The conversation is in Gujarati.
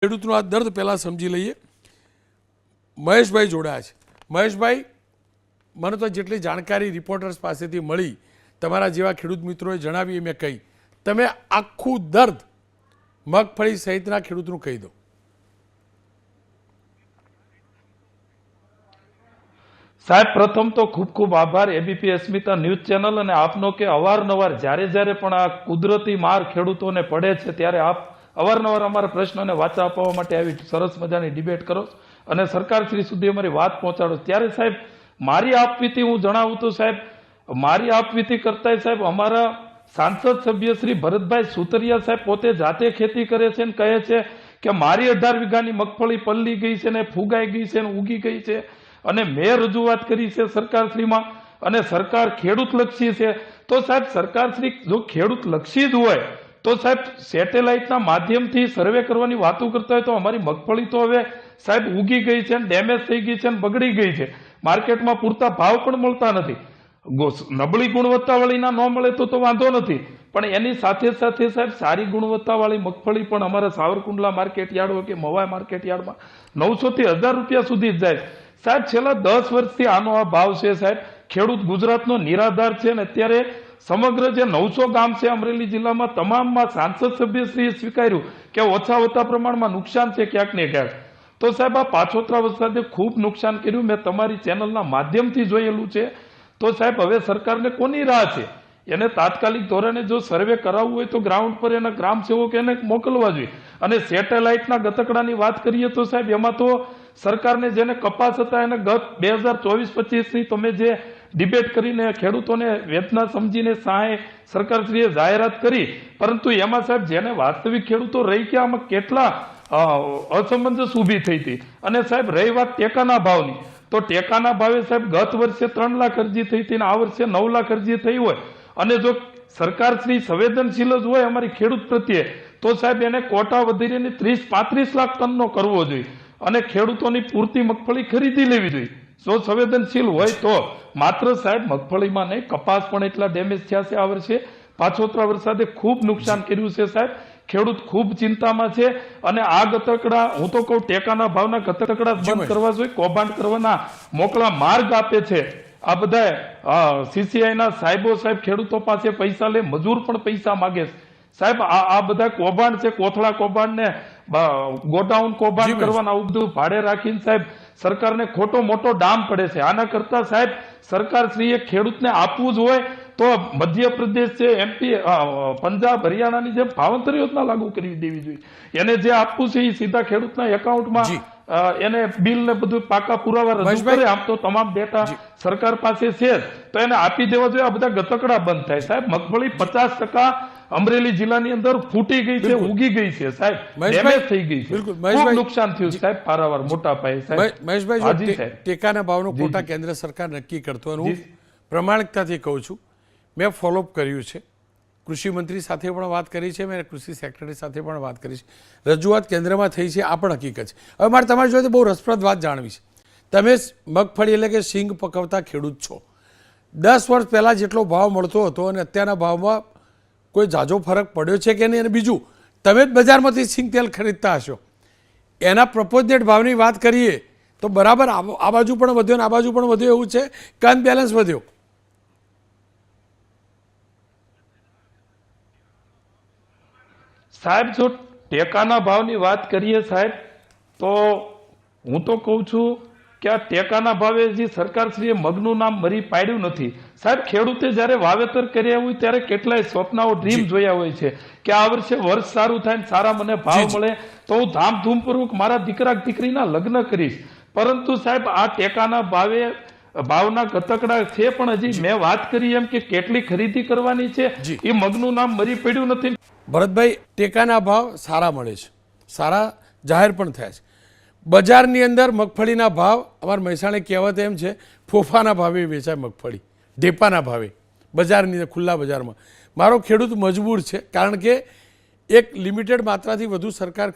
ખેડૂતનો આ દર્દ પહેલાં સમજી લઈએ. મહેશભાઈ જોડાયા છે. મહેશભાઈ, મને તો જેટલી જાણકારી રિપોર્ટર્સ પાસેથી મળી, તમારા જેવા ખેડૂત મિત્રોએ જણાવી મેં કહી, તમે આખું દર્દ મગફળી સહિતના ખેડૂતનું કહી દો. સાહેબ, પ્રથમ તો ખૂબ ખૂબ આભાર એબીપી અસ્મિતા ન્યૂઝ ચેનલ અને આપનો કે અવારનવાર જ્યારે પણ આ કુદરતી માર ખેડૂતોને પડે છે ત્યારે આપ અવારનવાર અમારા પ્રશ્નોને વાચા આપવા માટે આવી સરસ મજાની ડિબેટ કરો અને સરકારશ્રી સુધી અમારી વાત પહોંચાડો. ત્યારે સાહેબ મારી આપવીતી હું જણાવું તો સાહેબ મારી આપવીતી કરતા સાહેબ અમારા સાંસદ સભ્ય શ્રી ભરતભાઈ સુતરિયા સાહેબ પોતે જાતે ખેતી કરે છે અને કહે છે કે મારી 18 વીઘાની મગફળી પલ્લી ગઈ છે ને ફૂગાઈ ગઈ છે ને ઉગી ગઈ છે અને મેં રજૂઆત કરી છે સરકારશ્રીમાં અને સરકાર ખેડૂતલક્ષી છે. તો સાહેબ સરકારશ્રી જો ખેડૂતલક્ષી જ હોય તો સાહેબ સેટેલાઇટના માધ્યમથી સર્વે કરવાની વાતો કરતા હોય તો અમારી મગફળી તો હવે સાહેબ ઉગી ગઈ છે ને ડેમેજ થઈ ગઈ છે ને બગડી ગઈ છે. માર્કેટમાં પૂરતા ભાવ પણ મળતા નથી. નબળી ગુણવત્તાવાળીના ન મળે તો વાંધો નથી, પણ એની સાથે સાથે સાહેબ સારી ગુણવત્તાવાળી મગફળી પણ અમારા સાવરકુંડલા માર્કેટ યાર્ડ હોય કે મવાઈ માર્કેટ યાર્ડમાં 900 થી 1000 રૂપિયા સુધી જ જાય. સાહેબ છેલ્લા 10 વર્ષથી આનો આ ભાવ છે. સાહેબ ખેડૂત ગુજરાતનો નિરાધાર છે અને અત્યારે સમગ્ર જે 900 ગામ છે અમરેલી જિલ્લામાં તમામમાં સાંસદ સભ્યશ્રીએ સ્વીકાર્યું કે ઓછા પ્રમાણમાં નુકસાન છે ક્યાંક ને ક્યાંક. તો સાહેબ આ પાછોતરા વરસાદે ખૂબ નુકસાન કર્યું. મેં તમારી ચેનલના માધ્યમથી જોયેલું છે. તો સાહેબ હવે સરકારને કોની રાહ છે? એને તાત્કાલિક ધોરણે જો સર્વે કરાવવું હોય તો ગ્રાઉન્ડ પર એના ગ્રામ સેવક એને મોકલવા જોઈએ. અને સેટેલાઇટના ગતકડાની વાત કરીએ તો સાહેબ એમાં તો સરકારને જેને કપાસ હતા એને ગત 2024-25ની તમે જે ડિબેટ કરીને ખેડૂતોને વેદના સમજીને સહાય સરકારશ્રીએ જાહેરાત કરી, પરંતુ એમાં સાહેબ જેને વાસ્તવિક ખેડૂતો રહી ગયા આમાં કેટલા અસમંજસ ઊભી થઈ હતી. અને સાહેબ રહી વાત ટેકાના ભાવની, તો ટેકાના ભાવે સાહેબ ગત વર્ષે 3 લાખ અરજી થઈ હતી અને આ વર્ષે 9 લાખ અરજી થઈ હોય અને જો સરકારશ્રી સંવેદનશીલ જ હોય અમારી ખેડૂત પ્રત્યે તો સાહેબ એને કોટા વધારીને 30-35 લાખ ટનનો કરવો જોઈએ અને ખેડૂતોની પૂરતી મગફળી ખરીદી લેવી જોઈએ. જો સંવેદનશીલ હોય તો માત્ર સાહેબ મગફળીમાં નહીં, કપાસ પણ એટલા ડેમેજ થયા છે આ વર્ષે. પાછોતરા વરસાદે ખૂબ નુકસાન કર્યું છે સાહેબ. ખેડૂત ખૂબ ચિંતામાં છે અને આ ગતકડા હું તો કહું ટેકાના ભાવના ગતકડા બંધ કરવા જોઈએ. કૌભાંડ કરવાના મોકળા માર્ગ આપે છે આ બધા સીસીઆઈના સાહેબો. સાહેબ ખેડૂતો પાસે પૈસા લે, મજૂર પણ પૈસા માગે છે સાહેબ. આ બધા કૌભાંડ છે, કોથળા કૌભાંડ ને ગોડાઉન કૌભાંડ કરવાના આવું બધું ભાડે રાખીને સાહેબ સરકારને ખોટો મોટો ડામ પડે છે. આના કરતા સાહેબ સરકારશ્રીએ ખેડૂતને આપવું જ હોય તો મધ્યપ્રદેશ છે, એમપી, પંજાબ, હરિયાણાની જેમ ભાવાંતર યોજના લાગુ કરી દેવી જોઈએ. એને જે આપવું છે એ સીધા ખેડૂતના એકાઉન્ટમાં એને બિલ ને બધું પાકા પુરાવા રજૂ કરે. આમ તો તમામ ડેટા સરકાર પાસે છે તો એને આપી દેવા જોઈએ. આ બધા ગતકડા બંધ થાય સાહેબ. મગફળી 50% અમરેલી જિલ્લાની અંદર ફૂટી ગઈ છે, ઉગી ગઈ છે સાહેબ, ડેમેજ થઈ ગઈ છે, ખૂબ નુકસાન થયું સાહેબ પારાવાર મોટા પાયે સાહેબ. મહેશભાઈ, ટેકાના ભાવનો કોટા કેન્દ્ર સરકાર નક્કી કરતો અને હું પ્રમાણિકતાથી કહું છું, મેં ફોલોઅપ કર્યું છે. કૃષિ મંત્રી સાથે પણ વાત કરી છે, મેં કૃષિ સેક્રેટરી સાથે પણ વાત કરી છે. રજૂઆત કેન્દ્રમાં થઈ છે, આ પણ હકીકત છે. હવે મારે તમારી જોડે બહુ રસપ્રદ વાત જાણવી છે. તમે મગફળી એટલે કે સિંગ પકવતા ખેડૂત છો. 10 વર્ષ પહેલાં જેટલો ભાવ મળતો હતો અને અત્યારના ભાવમાં કોઈ ઝાઝો ફરક પડ્યો છે કે નહીં? અને બીજું, તમે જ બજારમાંથી સિંગ તેલ ખરીદતા હશો, એના પ્રપોઝેડ ભાવની વાત કરીએ તો બરાબર આ બાજુ પણ વધ્યો ને આ બાજુ પણ વધ્યો એવું છે કે અનબેલેન્સ વધ્યો? સાહેબ જો ટેકાના ભાવની વાત કરીએ સાહેબ તો હું તો કહું છું કે આ ટેકાના ભાવે જે સરકારશ્રીએ મગનું નામ મરી પાડ્યું નથી સાહેબ. ખેડૂતે જ્યારે વાવેતર કર્યા હોય ત્યારે કેટલાય સ્વપ્નાઓ, ડ્રીમ જોયા હોય છે કે આ વર્ષે વર્ષ સારું થાય ને સારા મને ભાવ મળે તો હું ધામધૂમપૂર્વક મારા દીકરા દીકરીના લગ્ન કરીશ. પરંતુ સાહેબ આ ટેકાના ભાવના ગતકડા છે, પણ હજી મેં વાત કરી એમ કે કેટલી ખરીદી કરવાની છે એ મગનું નામ મરી પડ્યું નથી. ભરતભાઈ, ટેકાના ભાવ સારા મળે છે, સારા જાહેર પણ થયા છે. બજારની અંદર મગફળીના ભાવ, અમારા મહેસાણા કહેવત એમ છે, ફોફાના ભાવે વેચાય મગફળી, ઢેપાના ભાવે બજારની અંદર, ખુલ્લા બજારમાં. મારો ખેડૂત મજબૂર છે કારણ કે એક લિમિટેડ માત્રાથી વધુ સરકાર